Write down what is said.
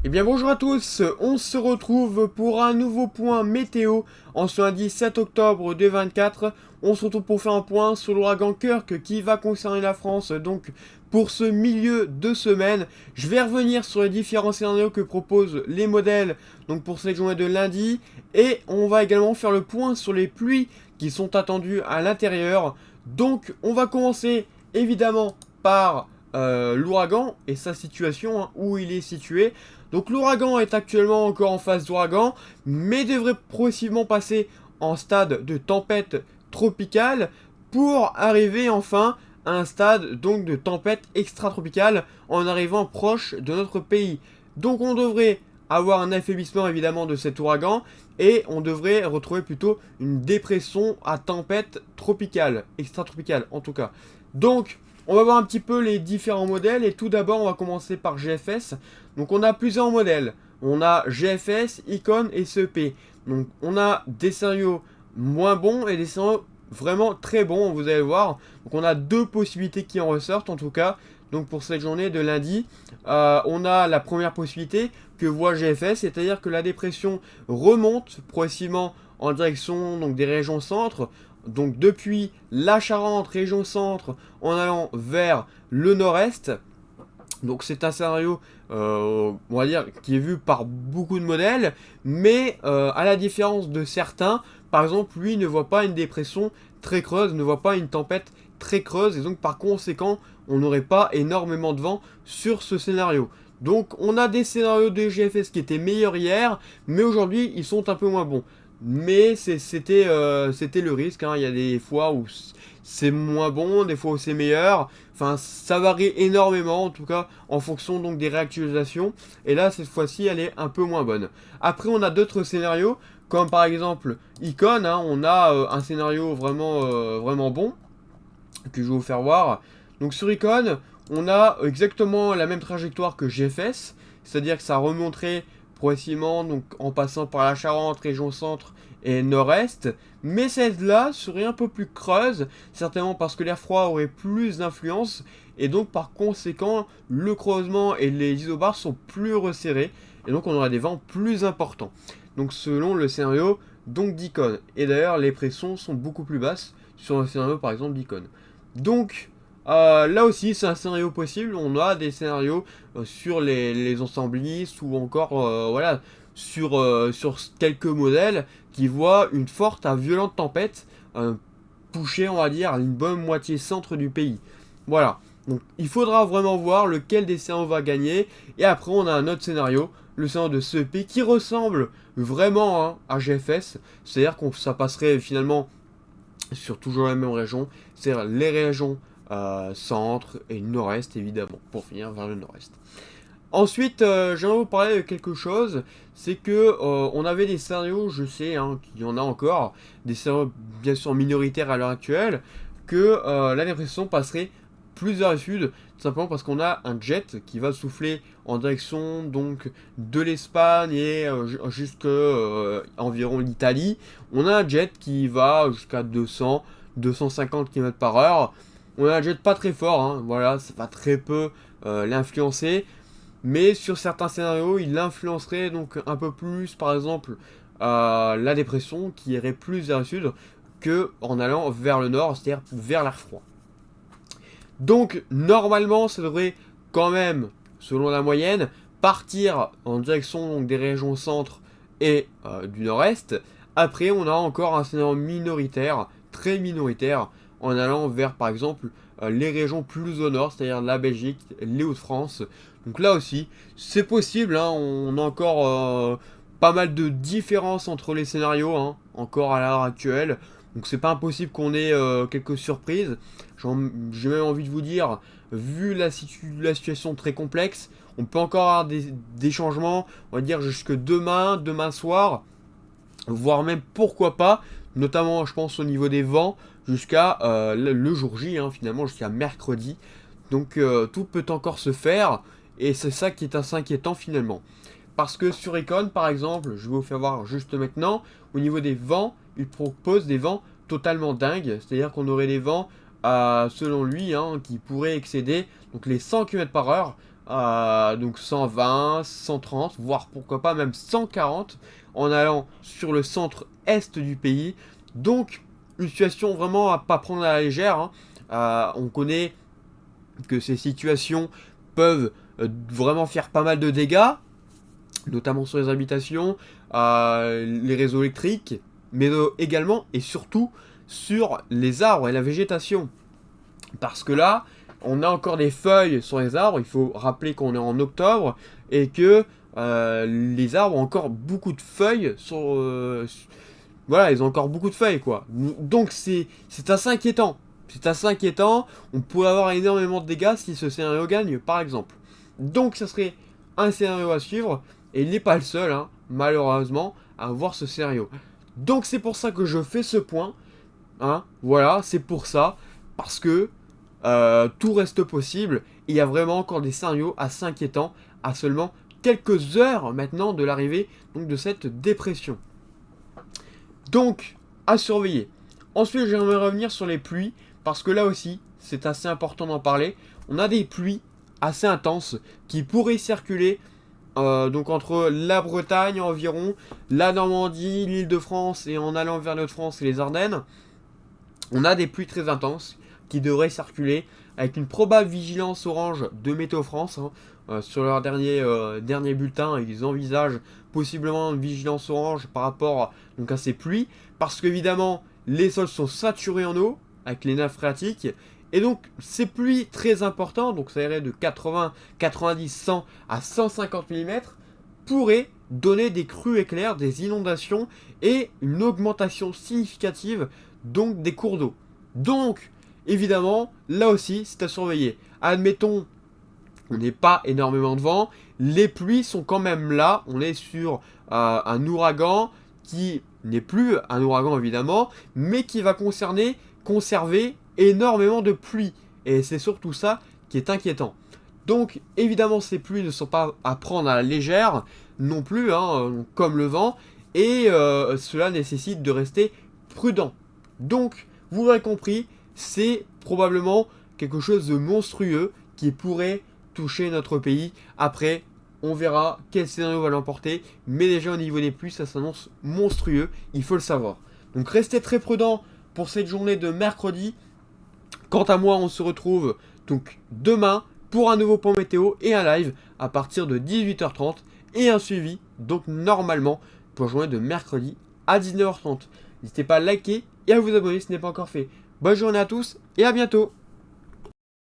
Eh bien bonjour à tous, on se retrouve pour un nouveau point météo en ce lundi 7 octobre 2024. On se retrouve pour faire un point sur l'ouragan Kirk qui va concerner la France donc pour ce milieu de semaine. Je vais revenir sur les différents scénarios que proposent les modèles donc pour cette journée de lundi et on va également faire le point sur les pluies qui sont attendues à l'intérieur. Donc on va commencer évidemment par l'ouragan et sa situation, hein, où il est situé. Donc l'ouragan est actuellement encore en phase d'ouragan, mais devrait progressivement passer en stade de tempête tropicale pour arriver enfin à un stade donc de tempête extra-tropicale en arrivant proche de notre pays. Donc on devrait avoir un affaiblissement évidemment de cet ouragan et on devrait retrouver plutôt une dépression à tempête tropicale, extra-tropicale en tout cas. Donc on va voir un petit peu les différents modèles et tout d'abord on va commencer par GFS. Donc on a plusieurs modèles. On a GFS, Icon et CEP. Donc on a des scénarios moins bons et des scénarios vraiment très bons, vous allez voir. Donc on a deux possibilités qui en ressortent en tout cas. Donc pour cette journée de lundi, on a la première possibilité que voit GFS, c'est-à-dire que la dépression remonte progressivement en direction donc, des régions centre. Donc depuis la Charente, région centre, en allant vers le nord-est. Donc c'est un scénario, on va dire, qui est vu par beaucoup de modèles, mais à la différence de certains, par exemple, lui ne voit pas une dépression très creuse, ne voit pas une tempête très creuse, et donc par conséquent, on n'aurait pas énormément de vent sur ce scénario. Donc on a des scénarios de GFS qui étaient meilleurs hier, mais aujourd'hui ils sont un peu moins bons. Mais c'était le risque, hein. Il y a des fois où c'est moins bon, des fois où c'est meilleur. Enfin, ça varie énormément, en tout cas, en fonction donc des réactualisations. Et là, cette fois-ci, elle est un peu moins bonne. Après, on a d'autres scénarios, comme par exemple Icon, hein. On a un scénario vraiment bon, que je vais vous faire voir. Donc sur Icon, on a exactement la même trajectoire que GFS, c'est-à-dire que ça remonterait progressivement, donc en passant par la Charente, région centre et nord-est, mais celle-là serait un peu plus creuse, certainement parce que l'air froid aurait plus d'influence, et donc par conséquent, le creusement et les isobars sont plus resserrés, et donc on aura des vents plus importants. Donc selon le scénario donc d'Icon. Et d'ailleurs, les pressions sont beaucoup plus basses sur le scénario par exemple d'Icon. Donc là aussi c'est un scénario possible, on a des scénarios sur les ensemblistes ou encore voilà, sur quelques modèles qui voient une forte à violente tempête toucher on va dire une bonne moitié centre du pays. Voilà, donc il faudra vraiment voir lequel des scénarios va gagner et après on a un autre scénario, le scénario de CEP qui ressemble vraiment hein, à GFS, c'est-à-dire que ça passerait finalement sur toujours la même région, c'est-à-dire les régions centre et nord-est évidemment, pour finir vers le nord-est. Ensuite, j'aimerais vous parler de quelque chose, c'est que on avait des scénarios, je sais hein, qu'il y en a encore, des scénarios bien sûr minoritaires à l'heure actuelle, que la dépression passerait plus vers le sud, tout simplement parce qu'on a un jet qui va souffler en direction donc de l'Espagne et jusqu'à environ l'Italie. On a un jet qui va jusqu'à 200, 250 km par heure. On a un jet pas très fort, hein, voilà, ça va très peu l'influencer. Mais sur certains scénarios, il influencerait donc un peu plus, par exemple, la dépression qui irait plus vers le sud que en allant vers le nord, c'est-à-dire vers l'air froid. Donc normalement, ça devrait quand même, selon la moyenne, partir en direction donc, des régions centre et du nord-est. Après, on a encore un scénario minoritaire, très minoritaire, en allant vers par exemple les régions plus au nord, c'est-à-dire la Belgique, les Hauts-de-France. Donc là aussi, c'est possible, hein, on a encore pas mal de différences entre les scénarios, hein, encore à l'heure actuelle. Donc c'est pas impossible qu'on ait quelques surprises. J'ai même envie de vous dire, vu la situation très complexe, on peut encore avoir des changements, on va dire jusque demain soir, voire même pourquoi pas, notamment je pense au niveau des vents, jusqu'à le jour J, hein, finalement jusqu'à mercredi. Donc tout peut encore se faire, et c'est ça qui est assez inquiétant finalement. Parce que sur Econ, par exemple, je vais vous faire voir juste maintenant, au niveau des vents, il propose des vents totalement dingues. C'est-à-dire qu'on aurait des vents, selon lui, hein, qui pourraient excéder donc les 100 km par heure. donc 120, 130, voire pourquoi pas même 140, en allant sur le centre-est du pays. Donc, une situation vraiment à pas prendre à la légère, hein. On connaît que ces situations peuvent vraiment faire pas mal de dégâts, notamment sur les habitations, les réseaux électriques, mais également et surtout sur les arbres et la végétation. Parce que là, on a encore des feuilles sur les arbres, il faut rappeler qu'on est en octobre, et que les arbres ont encore beaucoup de feuilles sur... voilà, ils ont encore beaucoup de feuilles, quoi. Donc c'est assez inquiétant. C'est assez inquiétant, on pourrait avoir énormément de dégâts si ce scénario gagne, par exemple. Donc ça serait un scénario à suivre, et il n'est pas le seul, hein, malheureusement, à voir ce scénario. Donc c'est pour ça que je fais ce point, hein, voilà, c'est pour ça, parce que tout reste possible, et il y a vraiment encore des scénarios assez inquiétants, à seulement quelques heures maintenant de l'arrivée donc de cette dépression. Donc, à surveiller. Ensuite, j'aimerais revenir sur les pluies, parce que là aussi, c'est assez important d'en parler. On a des pluies assez intenses qui pourraient circuler donc entre la Bretagne environ, la Normandie, l'Île-de-France et en allant vers l'Hauts-de-France et les Ardennes. On a des pluies très intenses qui devraient circuler avec une probable vigilance orange de Météo France. Hein. Sur leur dernier bulletin, ils envisagent possiblement une vigilance orange par rapport donc, à ces pluies. Parce qu'évidemment, les sols sont saturés en eau avec les nappes phréatiques. Et donc, ces pluies très importantes, donc ça irait de 80, 90, 100 à 150 mm, pourraient donner des crues éclairs, des inondations et une augmentation significative donc des cours d'eau. Donc, évidemment, là aussi, c'est à surveiller. Admettons, on n'est pas énormément de vent, les pluies sont quand même là, on est sur un ouragan qui n'est plus un ouragan évidemment, mais qui va conserver énormément de pluie. Et c'est surtout ça qui est inquiétant. Donc évidemment ces pluies ne sont pas à prendre à la légère non plus, hein, comme le vent, et cela nécessite de rester prudent. Donc vous l'aurez compris, c'est probablement quelque chose de monstrueux qui pourrait toucher notre pays. Après, on verra quel scénario va l'emporter, mais déjà au niveau des pluies, ça s'annonce monstrueux, il faut le savoir. Donc restez très prudents pour cette journée de mercredi. Quant à moi, on se retrouve donc demain pour un nouveau point météo et un live à partir de 18h30 et un suivi, donc normalement, pour la journée de mercredi à 19h30. N'hésitez pas à liker et à vous abonner si ce n'est pas encore fait. Bonne journée à tous et à bientôt.